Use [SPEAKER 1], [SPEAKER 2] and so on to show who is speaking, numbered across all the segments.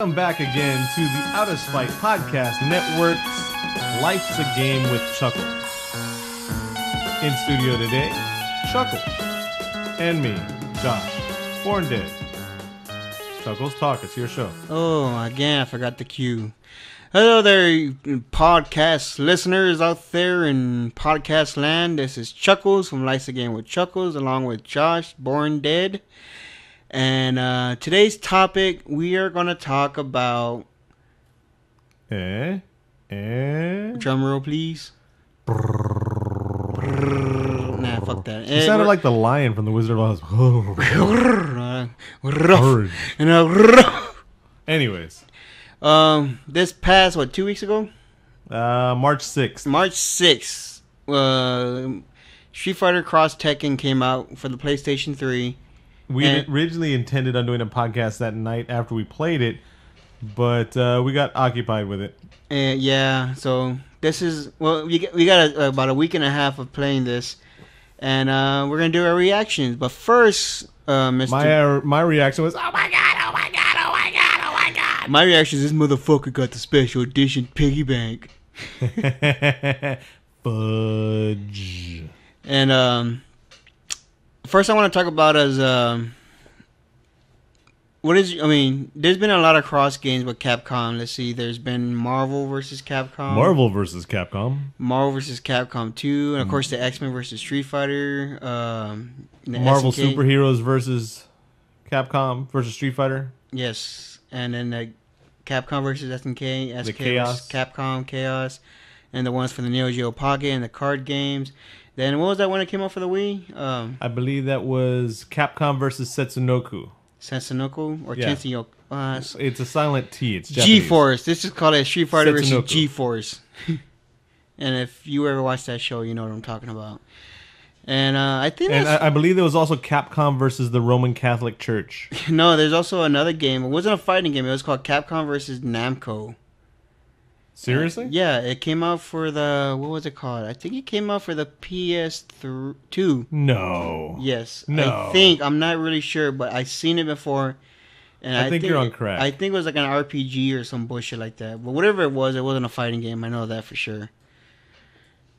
[SPEAKER 1] Welcome back again to the Out of Spite Podcast Network's Life's a Game with Chuckles. In studio today, Chuckles. And me, Josh, Born Dead. Chuckles, talk. It's your show.
[SPEAKER 2] Oh, again, I forgot the cue. Hello there, podcast listeners out there in podcast land. This is Chuckles from Life's a Game with Chuckles, along with Josh, Born Dead. And today's topic, we are going to talk about... Drum roll, please. Nah, fuck that.
[SPEAKER 1] You sounded like the lion from The Wizard of
[SPEAKER 2] Oz.
[SPEAKER 1] Anyways.
[SPEAKER 2] This past, 2 weeks ago?
[SPEAKER 1] March 6th.
[SPEAKER 2] March 6th. Street Fighter Cross Tekken came out for the PlayStation 3.
[SPEAKER 1] We originally intended on doing a podcast that night after we played it, but we got occupied with it.
[SPEAKER 2] Yeah, so this is... Well, we got about a week and a half of playing this, and we're going to do our reactions. But first, Mr...
[SPEAKER 1] My reaction was, oh my god, oh my god, oh my god, oh my god.
[SPEAKER 2] My reaction is, this motherfucker got the special edition piggy bank.
[SPEAKER 1] Fudge.
[SPEAKER 2] And, first I want to talk about is, there's been a lot of cross games with Capcom. Let's see, there's been Marvel vs. Capcom.
[SPEAKER 1] Marvel vs. Capcom.
[SPEAKER 2] Marvel vs. Capcom 2. And, of course, the X-Men vs. Street Fighter.
[SPEAKER 1] Marvel
[SPEAKER 2] SNK.
[SPEAKER 1] Superheroes vs. Capcom vs. Street Fighter.
[SPEAKER 2] Yes. And then the Capcom vs. SNK. SK
[SPEAKER 1] Chaos.
[SPEAKER 2] vs. Capcom Chaos. And the ones for the Neo Geo Pocket and the card games. Then what was that one that came out for the Wii?
[SPEAKER 1] I believe that was Capcom vs. Setsunoku.
[SPEAKER 2] Sensanoku or
[SPEAKER 1] Yeah.
[SPEAKER 2] Tenshinyoku?
[SPEAKER 1] It's a silent T. It's Japanese.
[SPEAKER 2] G-Force. This is called a Street Fighter vs.
[SPEAKER 1] Setsunoku.
[SPEAKER 2] G-Force. And if you ever watched that show, you know what I'm talking about. And I think
[SPEAKER 1] And
[SPEAKER 2] that's...
[SPEAKER 1] I believe there was also Capcom versus the Roman Catholic Church.
[SPEAKER 2] No, there's also another game. It wasn't a fighting game. It was called Capcom vs. Namco.
[SPEAKER 1] Seriously?
[SPEAKER 2] Yeah, it came out for the... What was it called? I think it came out for the PS2.
[SPEAKER 1] No.
[SPEAKER 2] Yes.
[SPEAKER 1] No.
[SPEAKER 2] I think. I'm not really sure, but I've seen it before. And
[SPEAKER 1] I think you're on crack.
[SPEAKER 2] I think it was like an RPG or some bullshit like that. But whatever it wasn't a fighting game. I know that for sure.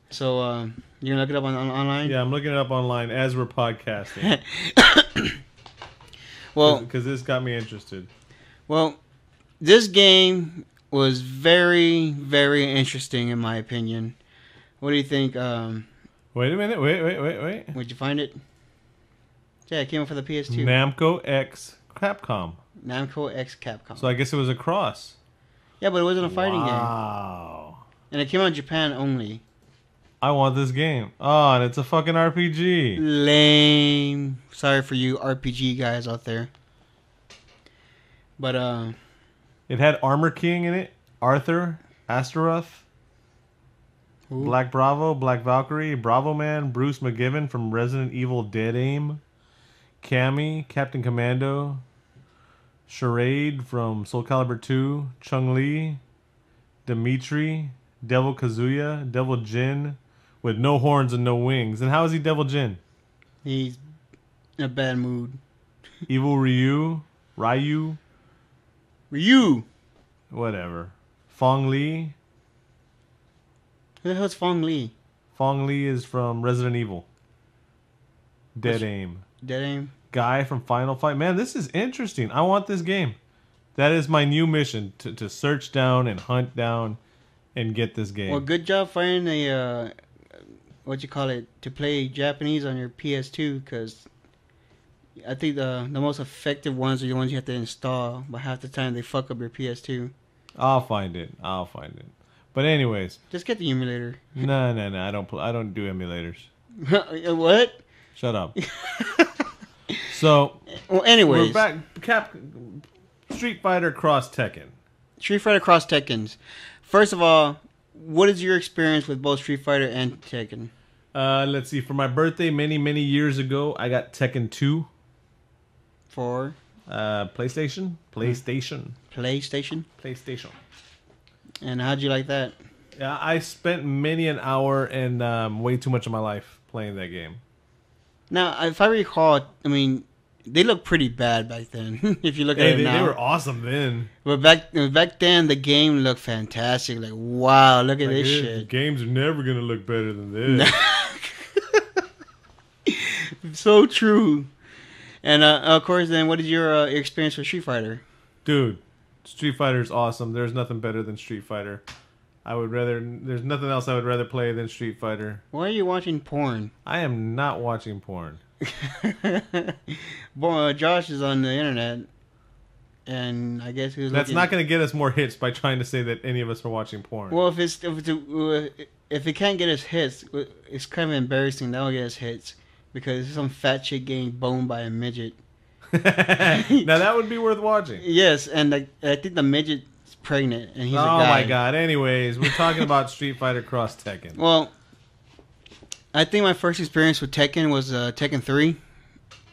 [SPEAKER 2] So, you're going to look it up online?
[SPEAKER 1] Yeah, I'm looking it up online as we're podcasting.
[SPEAKER 2] Well,
[SPEAKER 1] because this got me interested.
[SPEAKER 2] Well, this game was very, very interesting in my opinion. What do you think?
[SPEAKER 1] Wait a minute. Wait.
[SPEAKER 2] Would you find it? Yeah, it came out for the PS2.
[SPEAKER 1] Namco X Capcom.
[SPEAKER 2] Namco X Capcom.
[SPEAKER 1] So I guess it was a cross.
[SPEAKER 2] Yeah, but it wasn't a fighting game.
[SPEAKER 1] Wow.
[SPEAKER 2] And it came out in Japan only.
[SPEAKER 1] I want this game. Oh, and it's a fucking RPG.
[SPEAKER 2] Lame. Sorry for you RPG guys out there. But,
[SPEAKER 1] It had Armor King in it. Arthur. Astaroth.
[SPEAKER 2] Ooh.
[SPEAKER 1] Black Bravo. Black Valkyrie. Bravo Man. Bruce McGivern from Resident Evil Dead Aim. Cammy. Captain Commando. Charade from Soul Calibur 2. Chun-Li. Dimitri. Devil Kazuya. Devil Jin. With no horns and no wings. And how is he Devil Jin?
[SPEAKER 2] he's in a bad mood.
[SPEAKER 1] Evil Ryu. Ryu.
[SPEAKER 2] Ryu!
[SPEAKER 1] Whatever. Fong Li.
[SPEAKER 2] Who the hell's Fong Li?
[SPEAKER 1] Fong Li is from Resident Evil. Dead Aim.
[SPEAKER 2] Dead Aim?
[SPEAKER 1] Guy from Final Fight. Man, this is interesting. I want this game. That is my new mission. To search down and hunt down and get this game.
[SPEAKER 2] Well, good job finding a, to play Japanese on your PS2, because I think the most effective ones are the ones you have to install, but half the time they fuck up your PS2.
[SPEAKER 1] I'll find it. But anyways.
[SPEAKER 2] Just get the emulator.
[SPEAKER 1] No. I don't do emulators.
[SPEAKER 2] What?
[SPEAKER 1] Shut up. So,
[SPEAKER 2] Well, anyways.
[SPEAKER 1] we're back. Street Fighter Cross Tekken.
[SPEAKER 2] Street Fighter Cross Tekkens. First of all, what is your experience with both Street Fighter and Tekken?
[SPEAKER 1] Let's see. For my birthday many years ago, I got Tekken 2.
[SPEAKER 2] For?
[SPEAKER 1] PlayStation.
[SPEAKER 2] PlayStation. And how'd you like that?
[SPEAKER 1] Yeah, I spent many an hour and way too much of my life playing that game.
[SPEAKER 2] Now, if I recall, I mean, they look pretty bad back then. If you look at
[SPEAKER 1] Hey,
[SPEAKER 2] it
[SPEAKER 1] they
[SPEAKER 2] now,
[SPEAKER 1] were awesome then.
[SPEAKER 2] but back then the game looked fantastic. Like, wow, look at
[SPEAKER 1] Like,
[SPEAKER 2] this
[SPEAKER 1] eh,
[SPEAKER 2] shit.
[SPEAKER 1] Games are never gonna look better than this.
[SPEAKER 2] So true. And of course, then what is your experience with Street Fighter?
[SPEAKER 1] Dude, Street Fighter is awesome. There's nothing better than Street Fighter. There's nothing else I would rather play than Street Fighter.
[SPEAKER 2] Why are you watching porn?
[SPEAKER 1] I am not watching porn.
[SPEAKER 2] Boy, Josh is on the internet, and I guess he was.
[SPEAKER 1] That's
[SPEAKER 2] looking...
[SPEAKER 1] not going to get us more hits by trying to say that any of us are watching porn.
[SPEAKER 2] Well, if it can't get us hits, it's kind of embarrassing. That'll get us hits because some fat chick getting boned by a midget.
[SPEAKER 1] Now that would be worth watching.
[SPEAKER 2] Yes, and I think the midget's pregnant, and he's a
[SPEAKER 1] Oh
[SPEAKER 2] guy.
[SPEAKER 1] my god. Anyways, we're talking about Street Fighter Cross Tekken.
[SPEAKER 2] Well, I think my first experience with Tekken was Tekken 3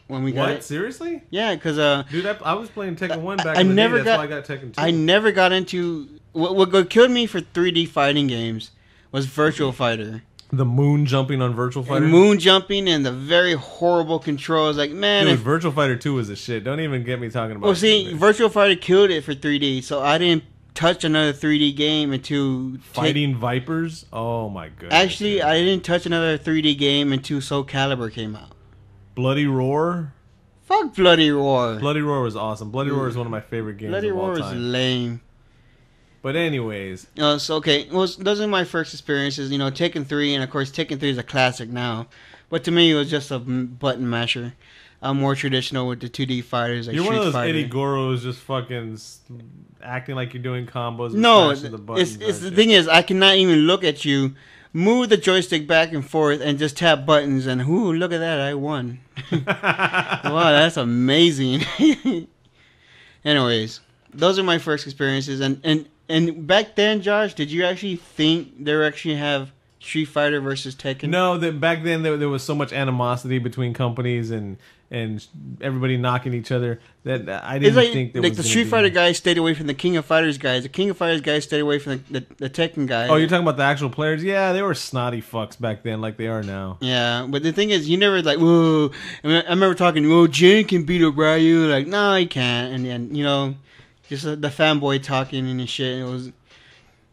[SPEAKER 2] when we got
[SPEAKER 1] What?
[SPEAKER 2] it.
[SPEAKER 1] Seriously?
[SPEAKER 2] Yeah, because
[SPEAKER 1] Dude, I was playing Tekken 1 back
[SPEAKER 2] I
[SPEAKER 1] in the
[SPEAKER 2] never
[SPEAKER 1] day. That's
[SPEAKER 2] got-
[SPEAKER 1] why I got Tekken 2.
[SPEAKER 2] I never got into what killed me for 3D fighting games was Virtual Fighter.
[SPEAKER 1] The moon jumping on Virtual Fighter?
[SPEAKER 2] And moon jumping and the very horrible controls. Like, man,
[SPEAKER 1] Dude, Virtual Fighter 2 was a shit. Don't even get me talking about
[SPEAKER 2] well, see,
[SPEAKER 1] it.
[SPEAKER 2] Virtual Fighter killed it for 3D, so I didn't touch another 3D game until
[SPEAKER 1] Fighting Vipers? Oh my goodness.
[SPEAKER 2] Actually,
[SPEAKER 1] dude.
[SPEAKER 2] I didn't touch another 3D game until Soul Calibur came out.
[SPEAKER 1] Bloody Roar?
[SPEAKER 2] Fuck Bloody Roar.
[SPEAKER 1] Bloody Roar was awesome. Bloody Roar is one of my favorite games
[SPEAKER 2] Bloody
[SPEAKER 1] of all
[SPEAKER 2] Roar is
[SPEAKER 1] time.
[SPEAKER 2] lame.
[SPEAKER 1] But anyways,
[SPEAKER 2] So okay, well, those are my first experiences. You know, Tekken 3, and of course Tekken 3 is a classic now. But to me, it was just a button masher. I'm more traditional with the 2D fighters. Like
[SPEAKER 1] you're one
[SPEAKER 2] Street
[SPEAKER 1] of those
[SPEAKER 2] Fighter.
[SPEAKER 1] Eddie Goros just fucking acting like you're doing combos. And
[SPEAKER 2] No,
[SPEAKER 1] smashing the buttons,
[SPEAKER 2] it's the
[SPEAKER 1] aren't
[SPEAKER 2] thing is, I cannot even look at you, move the joystick back and forth, and just tap buttons, and ooh, look at that, I won.
[SPEAKER 1] you?
[SPEAKER 2] Wow, that's amazing. Anyways, those are my first experiences, and back then, Josh, did you actually think they would actually have Street Fighter versus Tekken?
[SPEAKER 1] No, that back then there was so much animosity between companies and everybody knocking each other that I
[SPEAKER 2] It's
[SPEAKER 1] didn't
[SPEAKER 2] like,
[SPEAKER 1] think there
[SPEAKER 2] like
[SPEAKER 1] was
[SPEAKER 2] the
[SPEAKER 1] gonna
[SPEAKER 2] Street
[SPEAKER 1] be...
[SPEAKER 2] Fighter guys stayed away from the King of Fighters guys. The King of Fighters guys stayed away from the Tekken guys.
[SPEAKER 1] Oh, you're talking about the actual players? Yeah, they were snotty fucks back then, like they are now.
[SPEAKER 2] Yeah, but the thing is, you never like, whoa. I remember talking, whoa, Jin can beat up Ryu. Like, no, he can't. And then, you know, just the fanboy talking and shit.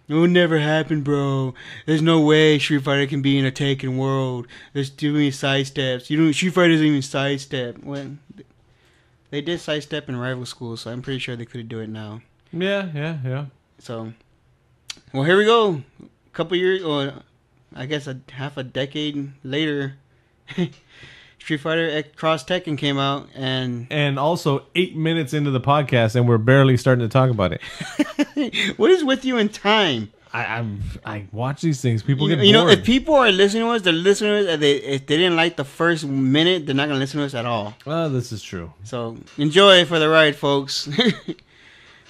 [SPEAKER 2] It would never happen, bro. There's no way Street Fighter can be in a Tekken world. There's too many sidesteps. Street Fighter doesn't even sidestep. When they did sidestep in Rival School, so I'm pretty sure they could do it now.
[SPEAKER 1] Yeah.
[SPEAKER 2] So, well, here we go. A couple years, or I guess half a decade later, Street Fighter Cross Tekken came out,
[SPEAKER 1] And also 8 minutes into the podcast, and we're barely starting to talk about it.
[SPEAKER 2] what is with you in time?
[SPEAKER 1] I watch these things. People get bored.
[SPEAKER 2] You know, if people are listening to us, they're listening to us. If they didn't like the first minute, they're not gonna listen to us at all.
[SPEAKER 1] Well, this is true.
[SPEAKER 2] So enjoy for the ride, folks.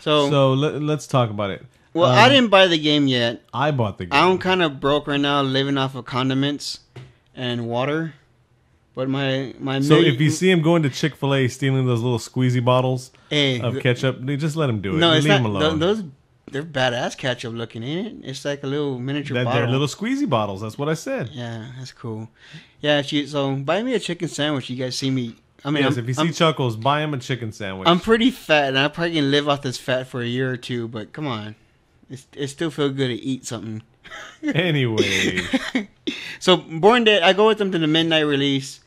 [SPEAKER 1] So let's talk about it.
[SPEAKER 2] Well, I didn't buy the game yet.
[SPEAKER 1] I bought the game.
[SPEAKER 2] I'm kind of broke right now, living off of condiments and water. But my
[SPEAKER 1] So if you see him going to Chick-fil-A stealing those little squeezy bottles of ketchup, just let him do it.
[SPEAKER 2] No, it's
[SPEAKER 1] Leave
[SPEAKER 2] not.
[SPEAKER 1] him alone.
[SPEAKER 2] Those they're badass ketchup looking, ain't it? It's like a little miniature bottle.
[SPEAKER 1] They're little squeezy bottles. That's what I said.
[SPEAKER 2] Yeah, that's cool. Yeah, so buy me a chicken sandwich. You guys see me. I mean,
[SPEAKER 1] Yes, if you see Chuckles, buy him a chicken sandwich.
[SPEAKER 2] I'm pretty fat, and I probably can live off this fat for a year or two. But come on, it still feels good to eat something.
[SPEAKER 1] Anyway.
[SPEAKER 2] So Born Dead, I go with them to the midnight release,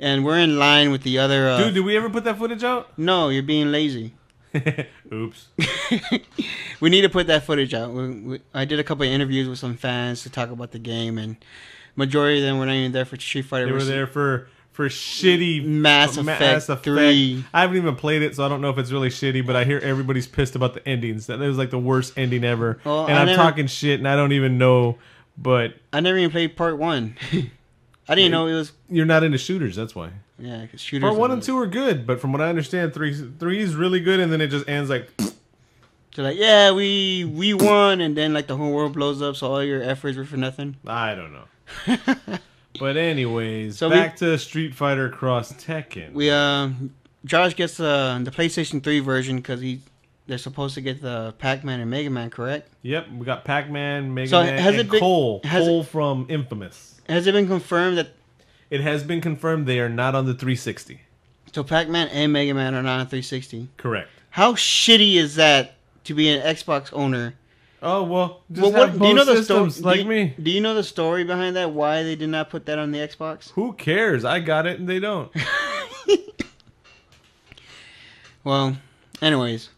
[SPEAKER 2] and we're in line with the other.
[SPEAKER 1] Dude, did we ever put that footage out?
[SPEAKER 2] No, you're being lazy.
[SPEAKER 1] Oops.
[SPEAKER 2] We need to put that footage out. I did a couple of interviews with some fans to talk about the game, and majority of them were not even there for Street Fighter.
[SPEAKER 1] They were there for shitty
[SPEAKER 2] Mass Effect 3.
[SPEAKER 1] I haven't even played it, so I don't know if it's really shitty, but I hear everybody's pissed about the endings. That it was like the worst ending ever.
[SPEAKER 2] Well,
[SPEAKER 1] and I'm talking shit, and I don't even know, but...
[SPEAKER 2] I never even played part 1. I didn't know it was...
[SPEAKER 1] You're not into shooters, that's why.
[SPEAKER 2] Yeah, because shooters...
[SPEAKER 1] Part 1 and 2 are good, but from what I understand, 3 is really good, and then it just ends like...
[SPEAKER 2] So like, yeah, we won, and then like the whole world blows up, so all your efforts were for nothing.
[SPEAKER 1] I don't know. But anyways, so back to Street Fighter Cross Tekken.
[SPEAKER 2] Josh gets the PlayStation 3 version because they're supposed to get the Pac-Man and Mega Man, correct?
[SPEAKER 1] Yep, we got Pac-Man, Mega Man, and Cole from Infamous.
[SPEAKER 2] Has it been confirmed that...
[SPEAKER 1] It has been confirmed they are not on the 360.
[SPEAKER 2] So Pac-Man and Mega Man are not on 360.
[SPEAKER 1] Correct.
[SPEAKER 2] How shitty is that to be an Xbox owner?
[SPEAKER 1] Oh, well, just have
[SPEAKER 2] do you know
[SPEAKER 1] both
[SPEAKER 2] the
[SPEAKER 1] systems like me.
[SPEAKER 2] Do you know the story behind that? Why they did not put that on the Xbox?
[SPEAKER 1] Who cares? I got it and they don't.
[SPEAKER 2] Well, anyways,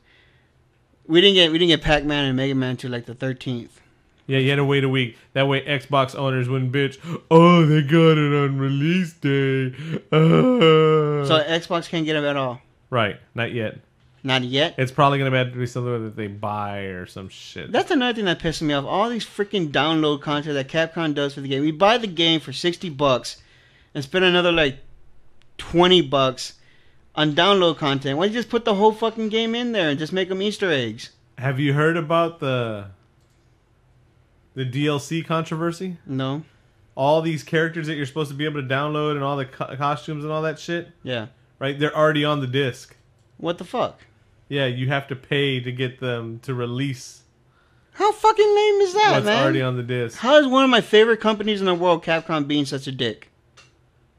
[SPEAKER 2] we didn't get Pac-Man and Mega Man until like the 13th.
[SPEAKER 1] Yeah, you had to wait a week. That way Xbox owners wouldn't bitch. Oh, they got it on release day.
[SPEAKER 2] So Xbox can't get them at all?
[SPEAKER 1] Right, not yet.
[SPEAKER 2] Not yet?
[SPEAKER 1] It's probably going to have to be something that they buy or some shit.
[SPEAKER 2] That's another thing that pisses me off. All these freaking download content that Capcom does for the game. We buy the game for $60 and spend another like $20 on download content. Why don't you just put the whole fucking game in there and just make them Easter eggs?
[SPEAKER 1] Have you heard about the DLC controversy?
[SPEAKER 2] No.
[SPEAKER 1] All these characters that you're supposed to be able to download and all the costumes and all that shit?
[SPEAKER 2] Yeah.
[SPEAKER 1] Right? They're already on the disc.
[SPEAKER 2] What the fuck?
[SPEAKER 1] Yeah, you have to pay to get them to release
[SPEAKER 2] How fucking lame is that,
[SPEAKER 1] what's
[SPEAKER 2] man?
[SPEAKER 1] already on the disc.
[SPEAKER 2] How is one of my favorite companies in the world, Capcom, being such a dick?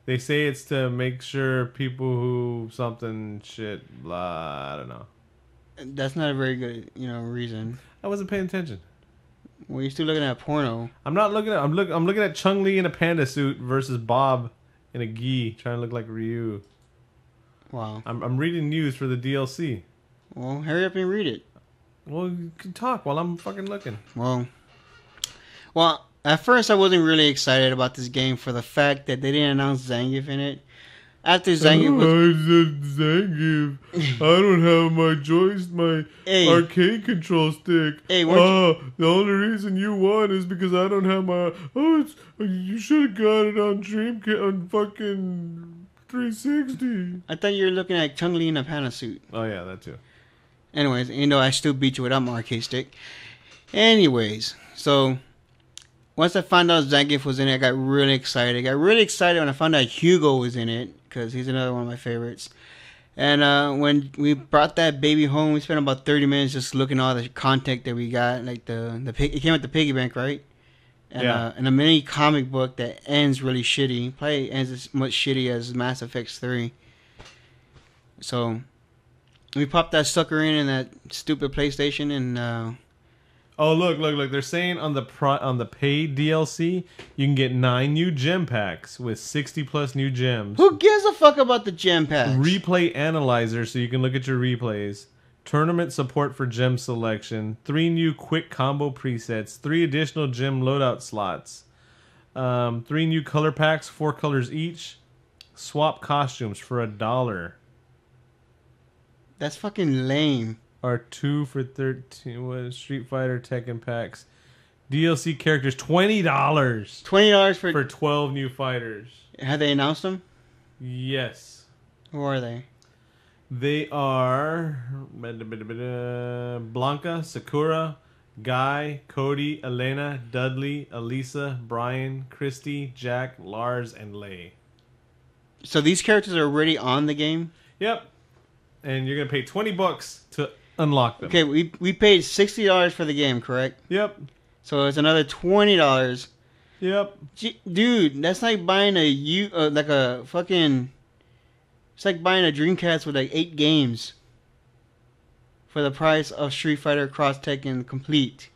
[SPEAKER 1] They say it's to make sure people who something shit, blah, I don't know.
[SPEAKER 2] That's not a very good, reason.
[SPEAKER 1] I wasn't paying attention.
[SPEAKER 2] Well, you're still looking at porno.
[SPEAKER 1] I'm not looking at. I'm looking at Chun-Li in a panda suit versus Bob in a gi, trying to look like Ryu.
[SPEAKER 2] Wow.
[SPEAKER 1] I'm reading news for the DLC.
[SPEAKER 2] Well, hurry up and read it.
[SPEAKER 1] Well, you can talk while I'm fucking looking.
[SPEAKER 2] Well, at first I wasn't really excited about this game for the fact that they didn't announce Zangief in it. After Zangief was...
[SPEAKER 1] Zangief. I don't have my arcade control stick.
[SPEAKER 2] Hey,
[SPEAKER 1] the only reason you won is because I don't have my... you should have got it on Dreamcast, on fucking 360.
[SPEAKER 2] I thought you were looking at Chun-Li in a panda suit.
[SPEAKER 1] Oh, yeah, that too.
[SPEAKER 2] Anyways, I still beat you without my arcade stick. Anyways, so... Once I found out Zangief was in it, I got really excited. I got really excited when I found out Hugo was in it, because he's another one of my favorites. And when we brought that baby home, we spent about 30 minutes just looking at all the content that we got. Like it came with the piggy bank, right? And,
[SPEAKER 1] yeah.
[SPEAKER 2] And a mini comic book that ends really shitty. Probably ends as much shitty as Mass Effect 3. So we popped that sucker in that stupid PlayStation and...
[SPEAKER 1] Oh, look. They're saying on the paid DLC, you can get 9 new gem packs with 60 plus new gems.
[SPEAKER 2] Who gives a fuck about the gem packs?
[SPEAKER 1] Replay analyzer so you can look at your replays. Tournament support for gem selection. 3 new quick combo presets. 3 additional gem loadout slots. 3 new color packs, 4 colors each. Swap costumes for $1.
[SPEAKER 2] That's fucking lame.
[SPEAKER 1] Are 2 for 13. What Street Fighter Tekken packs? DLC characters $20.
[SPEAKER 2] $20
[SPEAKER 1] for 12 new fighters.
[SPEAKER 2] Have they announced them?
[SPEAKER 1] Yes.
[SPEAKER 2] Who are they?
[SPEAKER 1] They are Blanca, Sakura, Guy, Cody, Elena, Dudley, Elisa, Brian, Christy, Jack, Lars, and Lei.
[SPEAKER 2] So these characters are already on the game?
[SPEAKER 1] Yep. And you're gonna pay $20 to unlock them.
[SPEAKER 2] Okay, we paid $60 for the game, correct?
[SPEAKER 1] Yep.
[SPEAKER 2] So it's another $20.
[SPEAKER 1] Yep.
[SPEAKER 2] Dude, that's like buying it's like buying a Dreamcast with like 8 games for the price of Street Fighter Cross Tekken Complete.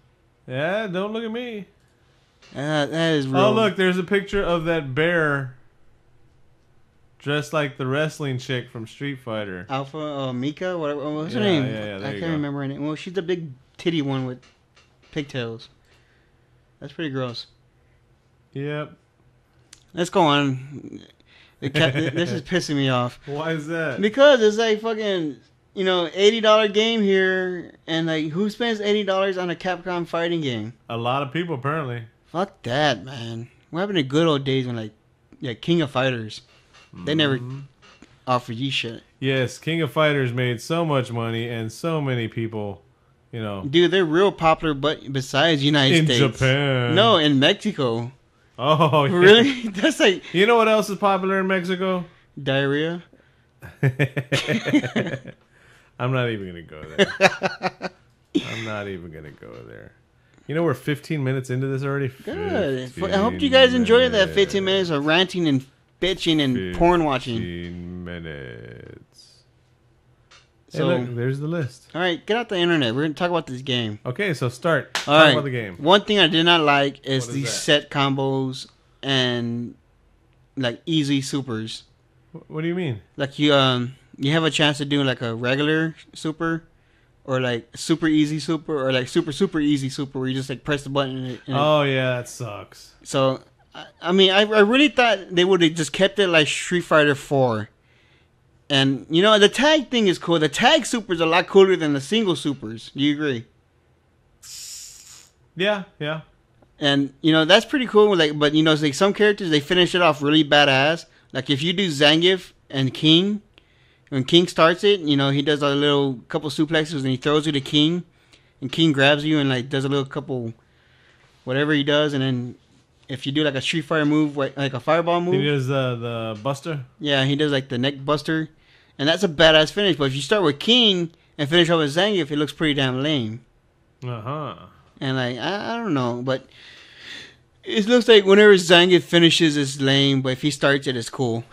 [SPEAKER 1] Yeah, don't look at me.
[SPEAKER 2] That is real.
[SPEAKER 1] Oh, look, there's a picture of that bear dressed like the wrestling chick from Street Fighter.
[SPEAKER 2] Alpha, Mika, whatever. What's her
[SPEAKER 1] Yeah,
[SPEAKER 2] name?
[SPEAKER 1] yeah, there
[SPEAKER 2] I
[SPEAKER 1] you
[SPEAKER 2] can't
[SPEAKER 1] go.
[SPEAKER 2] remember her name. Well, she's the big titty one with pigtails. That's pretty gross.
[SPEAKER 1] Yep.
[SPEAKER 2] Let's go on. This is pissing me off.
[SPEAKER 1] Why is that?
[SPEAKER 2] Because it's like fucking, $80 game here, and like, who spends $80 on a Capcom fighting game?
[SPEAKER 1] A lot of people, apparently.
[SPEAKER 2] Fuck that, man. What happened to good old days when King of Fighters? They never offered you shit.
[SPEAKER 1] Yes, King of Fighters made so much money, and so many people,
[SPEAKER 2] Dude, they're real popular, but besides United
[SPEAKER 1] in
[SPEAKER 2] States.
[SPEAKER 1] Japan.
[SPEAKER 2] No, in Mexico.
[SPEAKER 1] Oh, yeah.
[SPEAKER 2] Really? That's like
[SPEAKER 1] You know what else is popular in Mexico?
[SPEAKER 2] diarrhea.
[SPEAKER 1] I'm not even going to go there. I'm not even going to go there. We're 15 minutes into this already.
[SPEAKER 2] Good. I hope you guys enjoyed that 15 minutes of ranting and bitching and porn watching.
[SPEAKER 1] 15 minutes.
[SPEAKER 2] So,
[SPEAKER 1] hey, look, there's the list.
[SPEAKER 2] All right, get out the internet. We're going to talk about this game.
[SPEAKER 1] Okay, so start.
[SPEAKER 2] All
[SPEAKER 1] Talk
[SPEAKER 2] right.
[SPEAKER 1] about the game.
[SPEAKER 2] One thing I did not like is
[SPEAKER 1] What is
[SPEAKER 2] these
[SPEAKER 1] that?
[SPEAKER 2] set combos and like easy supers.
[SPEAKER 1] What do you mean?
[SPEAKER 2] Like you have a chance to do like a regular super, or like super easy super, or like super easy super where you just like press the button.
[SPEAKER 1] Oh yeah, that sucks.
[SPEAKER 2] So I mean, I really thought they would have just kept it like Street Fighter 4. And you know the tag thing is cool. The tag supers are a lot cooler than the single supers. Do you agree?
[SPEAKER 1] Yeah.
[SPEAKER 2] And you know that's pretty cool. Like, but you know, like some characters they finish it off really badass. Like if you do Zangief and King, when King starts it, you know he does a little couple suplexes and he throws you to King, and King grabs you and like does a little couple, whatever he does, and then if you do like a Street Fighter move, like a fireball move,
[SPEAKER 1] He does the Buster.
[SPEAKER 2] yeah, he does like the neck buster, and that's a badass finish. But if you start with King and finish off with Zangief, it looks pretty damn lame. And like I don't know, but it looks like whenever Zangief finishes, it's lame. But if he starts it, it's cool.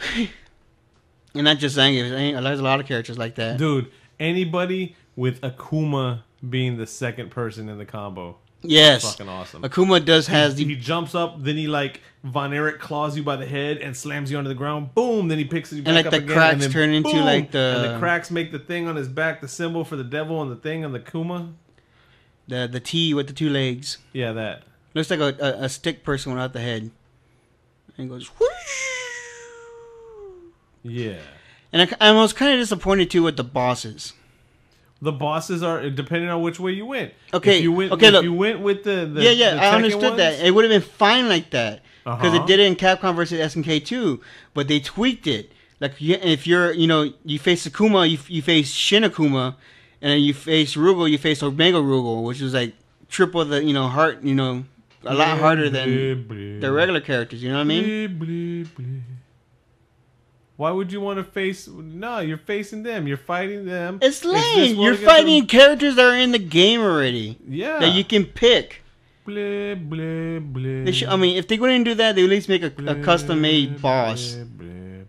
[SPEAKER 2] And not just Zangief. There's a lot of characters like that.
[SPEAKER 1] Dude, anybody with Akuma being the second person in the combo,
[SPEAKER 2] Yes,
[SPEAKER 1] fucking awesome.
[SPEAKER 2] Akuma has
[SPEAKER 1] He jumps up, then he like Von Erich claws you by the head and slams you onto the ground. Boom! Then he picks you back
[SPEAKER 2] like
[SPEAKER 1] up
[SPEAKER 2] the
[SPEAKER 1] again,
[SPEAKER 2] cracks
[SPEAKER 1] and then
[SPEAKER 2] turn into
[SPEAKER 1] boom,
[SPEAKER 2] like
[SPEAKER 1] and the cracks make the thing on his back, the symbol for the devil, and the thing on the Kuma.
[SPEAKER 2] the T with the two legs.
[SPEAKER 1] Yeah, that.
[SPEAKER 2] Looks like a stick person without the head. And it goes whoosh.
[SPEAKER 1] Yeah.
[SPEAKER 2] And I was kind of disappointed too with the bosses.
[SPEAKER 1] The bosses are depending on which way you went.
[SPEAKER 2] Okay,
[SPEAKER 1] If you went,
[SPEAKER 2] okay,
[SPEAKER 1] if
[SPEAKER 2] look.
[SPEAKER 1] you went with the
[SPEAKER 2] Yeah,
[SPEAKER 1] the
[SPEAKER 2] I
[SPEAKER 1] Tekken
[SPEAKER 2] understood
[SPEAKER 1] ones,
[SPEAKER 2] that. It would have been fine like that because
[SPEAKER 1] Uh-huh.
[SPEAKER 2] it did it in Capcom versus SNK 2, but they tweaked it. Like if you're, you face Akuma, you face Shin Akuma, and then you face Rugal, you face Omega Rugal, which is like triple the heart, a lot harder than the regular characters. You know what I mean?
[SPEAKER 1] Why would you want to face? No, you're facing them. You're fighting them.
[SPEAKER 2] It's
[SPEAKER 1] this
[SPEAKER 2] lame.
[SPEAKER 1] one
[SPEAKER 2] You're
[SPEAKER 1] against
[SPEAKER 2] fighting
[SPEAKER 1] them.
[SPEAKER 2] characters that are in the game already
[SPEAKER 1] Yeah.
[SPEAKER 2] that you can pick.
[SPEAKER 1] Blah, blah, blah.
[SPEAKER 2] They should, I mean, if they wouldn't do that, they at least make a
[SPEAKER 1] Blah,
[SPEAKER 2] custom-made boss.
[SPEAKER 1] blah,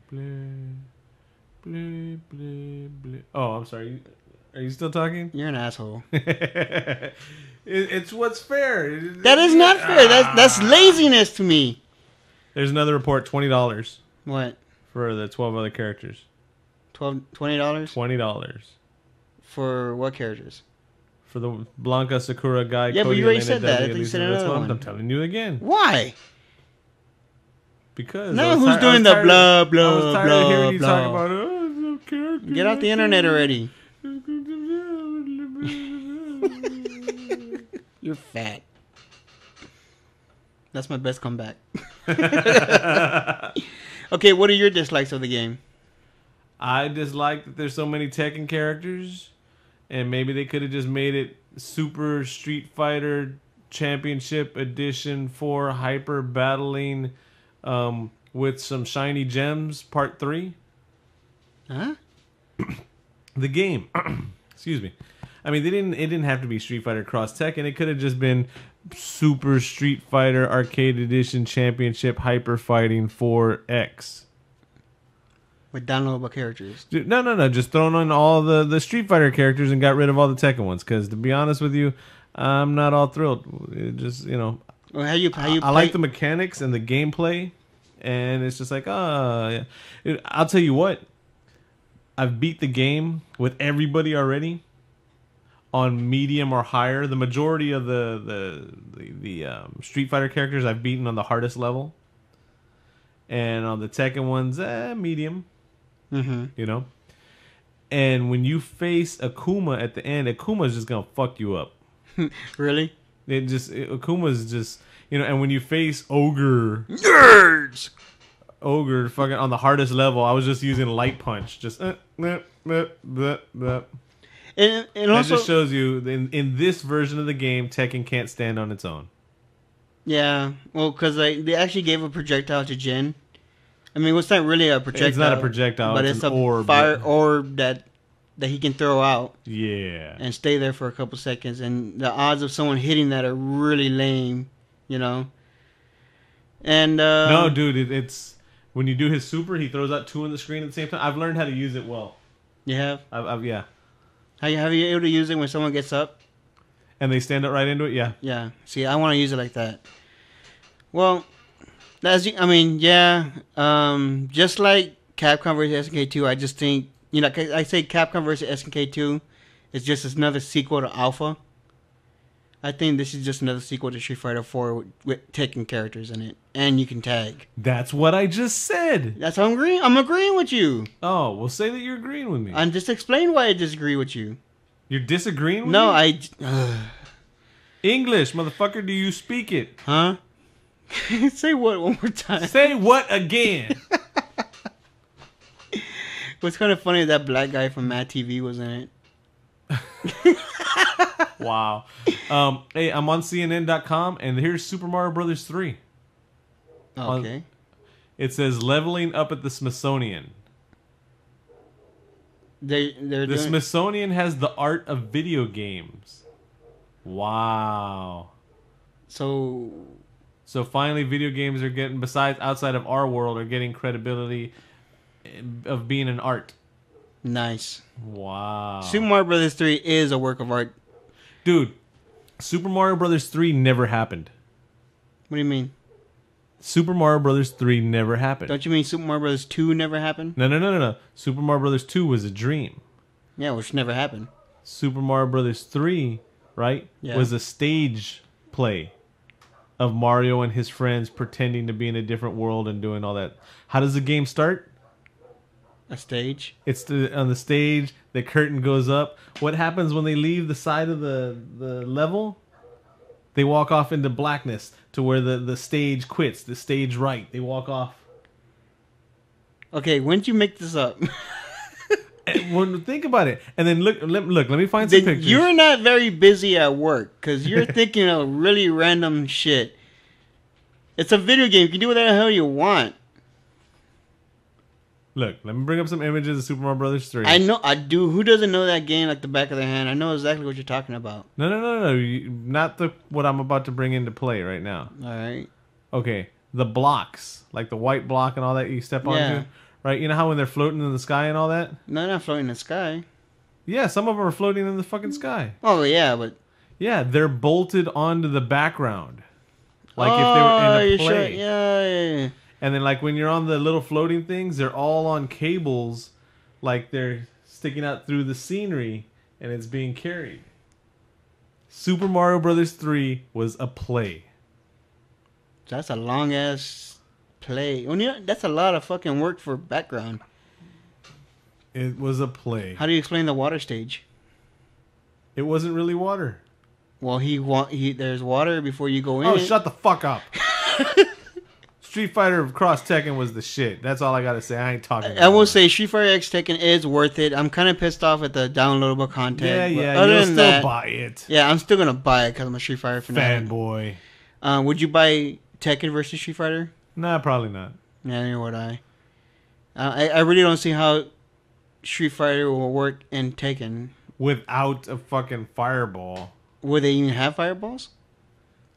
[SPEAKER 1] blah, blah, blah, blah. Oh, I'm sorry. Are you still talking?
[SPEAKER 2] You're an asshole.
[SPEAKER 1] It's what's fair.
[SPEAKER 2] That is not fair. That's laziness to me.
[SPEAKER 1] There's another report. $20
[SPEAKER 2] What?
[SPEAKER 1] for the 12 other characters.
[SPEAKER 2] $20
[SPEAKER 1] $20
[SPEAKER 2] for what characters?
[SPEAKER 1] for the Blanca, Sakura, Guy.
[SPEAKER 2] Yeah, but
[SPEAKER 1] Cody,
[SPEAKER 2] you already
[SPEAKER 1] Elena,
[SPEAKER 2] said that. I
[SPEAKER 1] Debbie,
[SPEAKER 2] thought you
[SPEAKER 1] Elisa.
[SPEAKER 2] said
[SPEAKER 1] That's
[SPEAKER 2] another
[SPEAKER 1] what
[SPEAKER 2] one.
[SPEAKER 1] I'm telling you again.
[SPEAKER 2] Why?
[SPEAKER 1] Because
[SPEAKER 2] No,
[SPEAKER 1] I was
[SPEAKER 2] who's
[SPEAKER 1] ti- I was
[SPEAKER 2] doing the
[SPEAKER 1] tired-
[SPEAKER 2] blah, blah,
[SPEAKER 1] I was tired
[SPEAKER 2] blah,
[SPEAKER 1] of hearing you
[SPEAKER 2] blah.
[SPEAKER 1] talk about no character.
[SPEAKER 2] Get out the internet already. You're fat. That's my best comeback. Okay, what are your dislikes of the game?
[SPEAKER 1] I dislike that there's so many Tekken characters, and maybe they could have just made it Super Street Fighter Championship Edition 4 Hyper Battling with some shiny gems Part 3.
[SPEAKER 2] Huh?
[SPEAKER 1] The game. Excuse me. I mean, it didn't have to be Street Fighter Cross Tekken. It could have just been Super Street Fighter Arcade Edition Championship Hyper Fighting 4X.
[SPEAKER 2] With downloadable characters.
[SPEAKER 1] No. Just thrown on all the Street Fighter characters and got rid of all the Tekken ones. Because to be honest with you, I'm not all thrilled. It just
[SPEAKER 2] Well, how you
[SPEAKER 1] I like the mechanics and the gameplay, and it's just like, yeah. I'll tell you what. I've beat the game with everybody already on medium or higher. The majority of the Street Fighter characters I've beaten on the hardest level, and on the Tekken ones, medium.
[SPEAKER 2] Mm-hmm.
[SPEAKER 1] And when you face Akuma at the end, Akuma's just gonna fuck you up.
[SPEAKER 2] Really?
[SPEAKER 1] Akuma's just and when you face Ogre
[SPEAKER 2] Nerds!
[SPEAKER 1] fucking on the hardest level, I was just using light punch. Just
[SPEAKER 2] And
[SPEAKER 1] that
[SPEAKER 2] also,
[SPEAKER 1] just shows you in this version of the game, Tekken can't stand on its own.
[SPEAKER 2] yeah, well, because they actually gave a projectile to Jin. I mean, it's not really a projectile.
[SPEAKER 1] It's not a projectile,
[SPEAKER 2] but
[SPEAKER 1] it's
[SPEAKER 2] it's
[SPEAKER 1] an
[SPEAKER 2] a
[SPEAKER 1] orb.
[SPEAKER 2] fire orb that he can throw out
[SPEAKER 1] Yeah.
[SPEAKER 2] and stay there for a couple seconds. And the odds of someone hitting that are really lame, And
[SPEAKER 1] No, dude, it's When you do his super, he throws out 2 on the screen at the same time. I've learned how to use it well.
[SPEAKER 2] You have?
[SPEAKER 1] Yeah.
[SPEAKER 2] Have you able to use it when someone gets up?
[SPEAKER 1] And they stand up right into it? Yeah.
[SPEAKER 2] Yeah. See, I want to use it like that. Well, just like Capcom versus SNK 2, I just think, I say Capcom versus SNK 2 is just another sequel to Alpha. I think this is just another sequel to Street Fighter 4 with Tekken characters in it, and you can tag.
[SPEAKER 1] That's what I just said.
[SPEAKER 2] That's how I'm agreeing. I'm agreeing with you.
[SPEAKER 1] Oh, well, say that you're agreeing with me.
[SPEAKER 2] I'm just explaining why I disagree with you.
[SPEAKER 1] You're disagreeing with
[SPEAKER 2] No,
[SPEAKER 1] me? English, motherfucker, do you speak it?
[SPEAKER 2] Huh? Say what one more time?
[SPEAKER 1] Say what again?
[SPEAKER 2] What's kind of funny is that black guy from Mad TV was in it.
[SPEAKER 1] Wow. Hey, I'm on CNN.com, and here's Super Mario Brothers 3.
[SPEAKER 2] Okay.
[SPEAKER 1] It says leveling up at the Smithsonian.
[SPEAKER 2] The
[SPEAKER 1] The Smithsonian has the art of video games. Wow.
[SPEAKER 2] So
[SPEAKER 1] finally, video games are getting, besides outside of our world, are getting credibility of being an art.
[SPEAKER 2] Nice.
[SPEAKER 1] Wow.
[SPEAKER 2] Super Mario Brothers 3 is a work of art.
[SPEAKER 1] Dude, Super Mario Brothers 3 never happened.
[SPEAKER 2] What do you mean?
[SPEAKER 1] Super Mario Brothers 3 never happened.
[SPEAKER 2] Don't you mean Super Mario Brothers 2 never happened?
[SPEAKER 1] No. Super Mario Brothers 2 was a dream.
[SPEAKER 2] Yeah, which never happened.
[SPEAKER 1] Super Mario Brothers 3, right, was a stage play of Mario and his friends pretending to be in a different world and doing all that. How does the game start?
[SPEAKER 2] A stage?
[SPEAKER 1] It's on the stage, the curtain goes up. What happens when they leave the side of the level? They walk off into blackness to where the stage quits, the stage right. They walk off.
[SPEAKER 2] Okay, when did you make this up?
[SPEAKER 1] Well, think about it. And then look, let me find some pictures.
[SPEAKER 2] You're not very busy at work because you're thinking of really random shit. It's a video game. You can do whatever the hell you want.
[SPEAKER 1] Look, let me bring up some images of Super Mario Brothers 3.
[SPEAKER 2] I know, I do. Who doesn't know that game like the back of their hand? I know exactly what you're talking about.
[SPEAKER 1] No. Not what I'm about to bring into play right now.
[SPEAKER 2] All right.
[SPEAKER 1] Okay, the blocks, like the white block and all that you step onto, right? You know how when they're floating in the sky and all that?
[SPEAKER 2] No, they're not floating in the sky.
[SPEAKER 1] Yeah, some of them are floating in the fucking sky.
[SPEAKER 2] Oh, yeah, but...
[SPEAKER 1] Yeah, they're bolted onto the background. Like if they were in a play.
[SPEAKER 2] Yeah.
[SPEAKER 1] And then like when you're on the little floating things, they're all on cables, like they're sticking out through the scenery, and it's being carried. Super Mario Brothers 3 was a play.
[SPEAKER 2] That's a long ass play. That's a lot of fucking work for background.
[SPEAKER 1] It was a play.
[SPEAKER 2] How do you explain the water stage?
[SPEAKER 1] It wasn't really water.
[SPEAKER 2] Well, there's water before you go in.
[SPEAKER 1] Oh, shut the fuck up. Street Fighter Cross Tekken was the shit. That's all I gotta say. I ain't talking about
[SPEAKER 2] I will say Street Fighter X Tekken is worth it. I'm kind of pissed off at the downloadable content.
[SPEAKER 1] Yeah,
[SPEAKER 2] other
[SPEAKER 1] you'll
[SPEAKER 2] than
[SPEAKER 1] still
[SPEAKER 2] that,
[SPEAKER 1] buy it.
[SPEAKER 2] Yeah, I'm still gonna buy it because I'm a Street Fighter fan.
[SPEAKER 1] Fanboy.
[SPEAKER 2] Would you buy Tekken versus Street Fighter?
[SPEAKER 1] Nah, probably not.
[SPEAKER 2] Yeah, neither would I. I really don't see how Street Fighter will work in Tekken.
[SPEAKER 1] Without a fucking fireball.
[SPEAKER 2] Would they even have fireballs?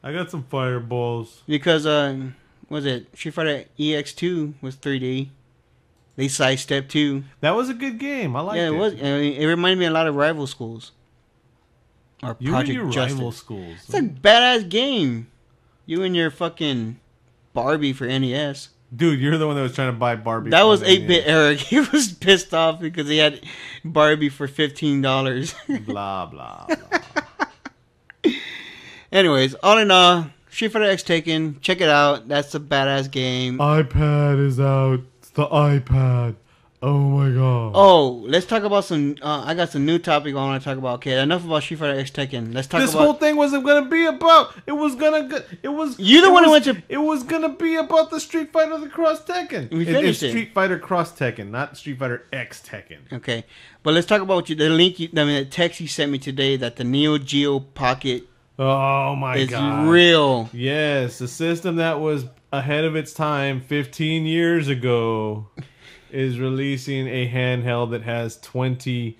[SPEAKER 1] I got some fireballs.
[SPEAKER 2] Because, was it Street Fighter EX2 was 3D. They sidestepped too.
[SPEAKER 1] That was a good game. I liked it.
[SPEAKER 2] Yeah, it was. I mean, it reminded me a lot of Rival Schools. Or
[SPEAKER 1] You
[SPEAKER 2] Project
[SPEAKER 1] and your
[SPEAKER 2] Justice.
[SPEAKER 1] Rival Schools.
[SPEAKER 2] It's a badass game. You and your fucking Barbie for NES.
[SPEAKER 1] Dude, you're the one that was trying to buy Barbie.
[SPEAKER 2] That was 8-bit Eric. He was pissed off because he had Barbie for $15.
[SPEAKER 1] Blah, blah, blah.
[SPEAKER 2] Anyways, all in all, Street Fighter X Tekken, check it out. That's a badass game.
[SPEAKER 1] iPad is out. It's the iPad. Oh my god.
[SPEAKER 2] Oh, let's talk about some. I got some new topic I want to talk about. Okay, enough about Street Fighter X Tekken. Let's talk
[SPEAKER 1] This
[SPEAKER 2] about.
[SPEAKER 1] whole thing wasn't gonna be about. It was gonna. It was.
[SPEAKER 2] You the one who went to.
[SPEAKER 1] It was gonna be about the Street Fighter the Cross Tekken.
[SPEAKER 2] We finished
[SPEAKER 1] it's Street Fighter Cross Tekken, not Street Fighter X Tekken.
[SPEAKER 2] Okay, but let's talk about the link. The text you sent me today that the Neo Geo Pocket
[SPEAKER 1] Oh my
[SPEAKER 2] is
[SPEAKER 1] god.
[SPEAKER 2] real.
[SPEAKER 1] Yes, a system that was ahead of its time 15 years ago is releasing a handheld that has 20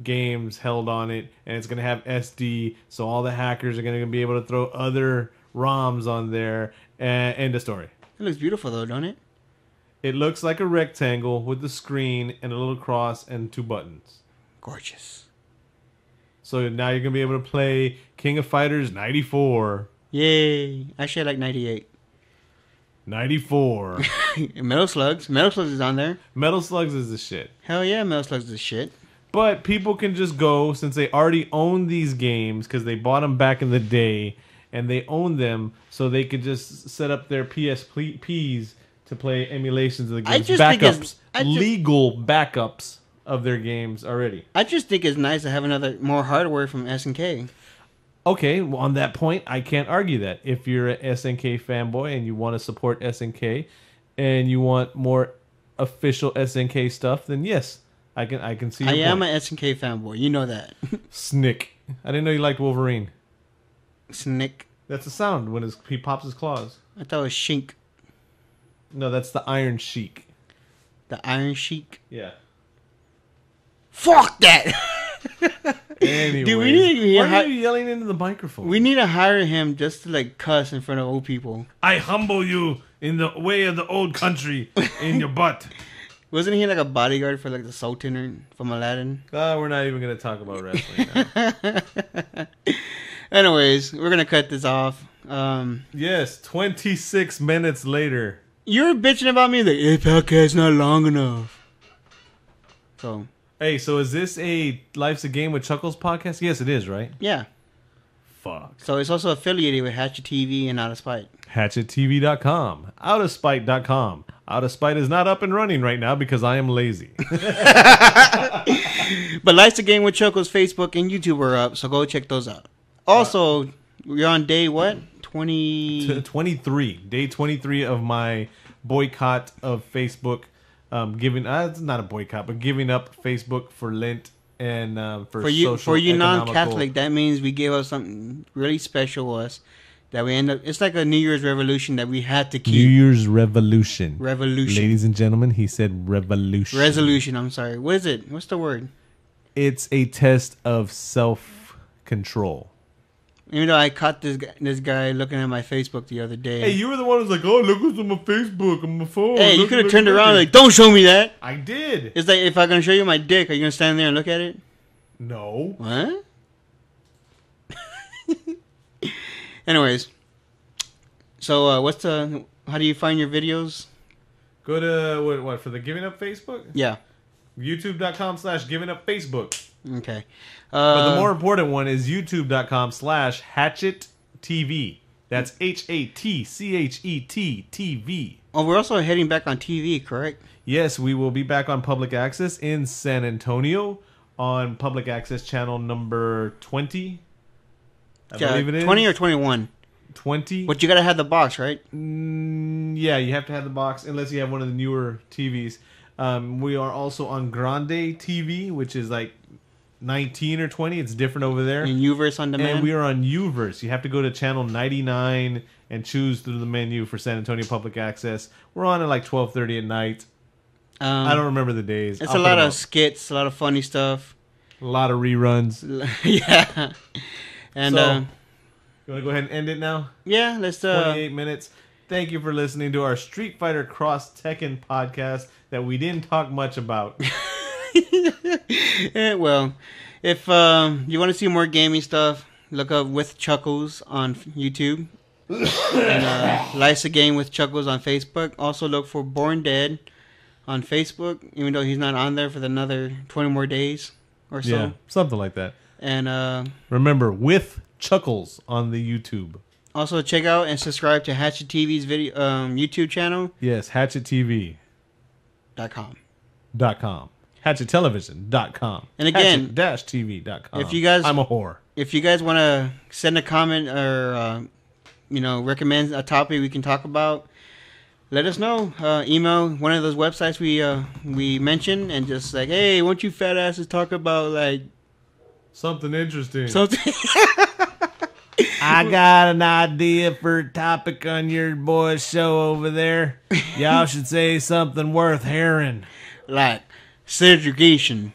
[SPEAKER 1] games held on it, and it's going to have SD, so all the hackers are going to be able to throw other ROMs on there, and end of story.
[SPEAKER 2] It looks beautiful though, don't it?
[SPEAKER 1] It looks like a rectangle with the screen and a little cross and 2 buttons.
[SPEAKER 2] Gorgeous.
[SPEAKER 1] So now you're going to be able to play King of Fighters 94.
[SPEAKER 2] Yay. Actually, I like 98.
[SPEAKER 1] 94.
[SPEAKER 2] Metal Slugs. Metal Slugs is on there.
[SPEAKER 1] Metal Slugs is the shit.
[SPEAKER 2] Hell yeah, Metal Slugs is the shit.
[SPEAKER 1] But people can just go, since they already own these games, because they bought them back in the day, and they own them, so they could just set up their PSPs to play emulations of the games. Legal backups of their games already.
[SPEAKER 2] I just think it's nice to have more hardware from SNK.
[SPEAKER 1] Okay, well, on that point, I can't argue that. If you're an SNK fanboy and you want to support SNK, and you want more official SNK stuff, then yes, I can see your point.
[SPEAKER 2] I am an SNK fanboy. You know that.
[SPEAKER 1] Snick. I didn't know you liked Wolverine.
[SPEAKER 2] Snick.
[SPEAKER 1] That's the sound when he pops his claws.
[SPEAKER 2] I thought it was Shink.
[SPEAKER 1] No, that's the Iron Sheik.
[SPEAKER 2] The Iron Sheik?
[SPEAKER 1] Yeah.
[SPEAKER 2] Fuck that!
[SPEAKER 1] Anyway,
[SPEAKER 2] dude, why
[SPEAKER 1] are you yelling into the microphone?
[SPEAKER 2] We need to hire him just to like cuss in front of old people.
[SPEAKER 1] I humble you in the way of the old country in your butt.
[SPEAKER 2] Wasn't he like a bodyguard for like the Sultan from Aladdin?
[SPEAKER 1] We're not even going to talk about wrestling now.
[SPEAKER 2] Anyways, we're going to cut this off.
[SPEAKER 1] Yes, 26 minutes later.
[SPEAKER 2] You're bitching about me like, hey, podcast's not long enough. So.
[SPEAKER 1] Hey, so is this a Life's a Game with Chuckles podcast? Yes, it is, right?
[SPEAKER 2] Yeah.
[SPEAKER 1] Fuck.
[SPEAKER 2] So it's also affiliated with Hatchet TV and Out of Spite.
[SPEAKER 1] HatchetTV.com. OutofSpite.com. Out of Spite is not up and running right now because I am lazy.
[SPEAKER 2] But Life's a Game with Chuckles Facebook and YouTube are up, so go check those out. Also, we're on day what?
[SPEAKER 1] 23. Day 23 of my boycott of Facebook. It's not a boycott, but giving up Facebook for Lent and for
[SPEAKER 2] you non-Catholic, that means we gave us something really special to us that we end up. It's like a New Year's revolution that we had to keep.
[SPEAKER 1] New Year's revolution.
[SPEAKER 2] Revolution.
[SPEAKER 1] Ladies and gentlemen, he said revolution.
[SPEAKER 2] Resolution. I'm sorry. What is it? What's the word?
[SPEAKER 1] It's a test of self-control.
[SPEAKER 2] Even though I caught this guy looking at my Facebook the other day.
[SPEAKER 1] Hey, you were the one who's like, oh, look what's on my Facebook, on my phone.
[SPEAKER 2] Hey, you could have turned around like, don't show me that.
[SPEAKER 1] I did.
[SPEAKER 2] It's like, if I'm going to show you my dick, are you going to stand there and look at it?
[SPEAKER 1] No.
[SPEAKER 2] What? Anyways. So, how do you find your videos?
[SPEAKER 1] Go to, what, for the Giving Up Facebook?
[SPEAKER 2] Yeah.
[SPEAKER 1] YouTube.com/GivingUpFacebook.
[SPEAKER 2] Okay.
[SPEAKER 1] But the more important one is YouTube.com/HatchetTV. That's HATCHET-TV.
[SPEAKER 2] Oh, we're also heading back on TV, correct?
[SPEAKER 1] Yes, we will be back on Public Access in San Antonio on Public Access channel number 20. I believe it is.
[SPEAKER 2] 20 or 21?
[SPEAKER 1] 20.
[SPEAKER 2] But you got to have the box, right?
[SPEAKER 1] Yeah, you have to have the box unless you have one of the newer TVs. We are also on Grande TV, which is like 19 or 20. It's different over there.
[SPEAKER 2] And Uverse on demand.
[SPEAKER 1] And we are on Uverse. You have to go to channel 99 and choose through the menu for San Antonio Public Access. We're on at like 12:30 at night. I don't remember the days.
[SPEAKER 2] It's a lot of skits, a lot of funny stuff.
[SPEAKER 1] A lot of reruns.
[SPEAKER 2] Yeah. And
[SPEAKER 1] so, you want to go ahead and end it now?
[SPEAKER 2] Yeah, let's
[SPEAKER 1] 28 minutes. Thank you for listening to our Street Fighter Cross Tekken podcast that we didn't talk much about.
[SPEAKER 2] Well, if you want to see more gaming stuff, look up With Chuckles on YouTube. And Life's a Game with Chuckles on Facebook. Also look for Born Dead on Facebook, even though he's not on there for another 20 more days or so.
[SPEAKER 1] Yeah, something like that.
[SPEAKER 2] And
[SPEAKER 1] remember, With Chuckles on the YouTube.
[SPEAKER 2] Also, check out and subscribe to Hatchet TV's video YouTube channel.
[SPEAKER 1] Yes, HatchetTV.com. HatchetTelevision.com.
[SPEAKER 2] And again,
[SPEAKER 1] Hatchet-TV.com.
[SPEAKER 2] if you guys,
[SPEAKER 1] I'm a whore.
[SPEAKER 2] If you guys want to send a comment or recommend a topic we can talk about, let us know. Email one of those websites we mentioned and just like, hey, won't you fat asses talk about like
[SPEAKER 1] something interesting?
[SPEAKER 2] Something.
[SPEAKER 1] I got an idea for a topic on your boys' show over there. Y'all should say something worth hearing.
[SPEAKER 2] Like segregation.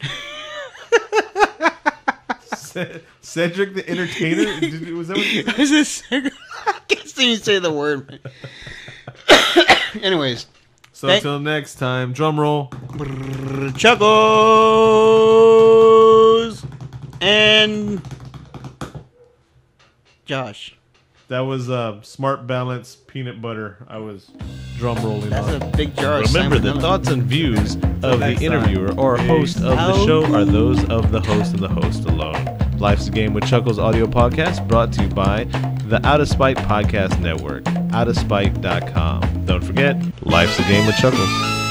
[SPEAKER 1] Cedric the Entertainer? Was that what you said?
[SPEAKER 2] I can't even say the word, man. Anyways.
[SPEAKER 1] So until next time, drum roll.
[SPEAKER 2] Chuckles and Josh.
[SPEAKER 1] That was Smart Balance peanut butter. I was drum rolling
[SPEAKER 2] That's
[SPEAKER 1] on.
[SPEAKER 2] a big jar. of
[SPEAKER 3] Remember, the
[SPEAKER 2] salmonella.
[SPEAKER 3] thoughts and views of the
[SPEAKER 1] next
[SPEAKER 3] interviewer
[SPEAKER 1] time.
[SPEAKER 3] or host of the
[SPEAKER 2] Out.
[SPEAKER 3] show are those of the host and the host alone. Life's a Game with Chuckles audio podcast brought to you by the Out of Spite Podcast Network, outofspite.com. Don't forget, Life's a Game with Chuckles.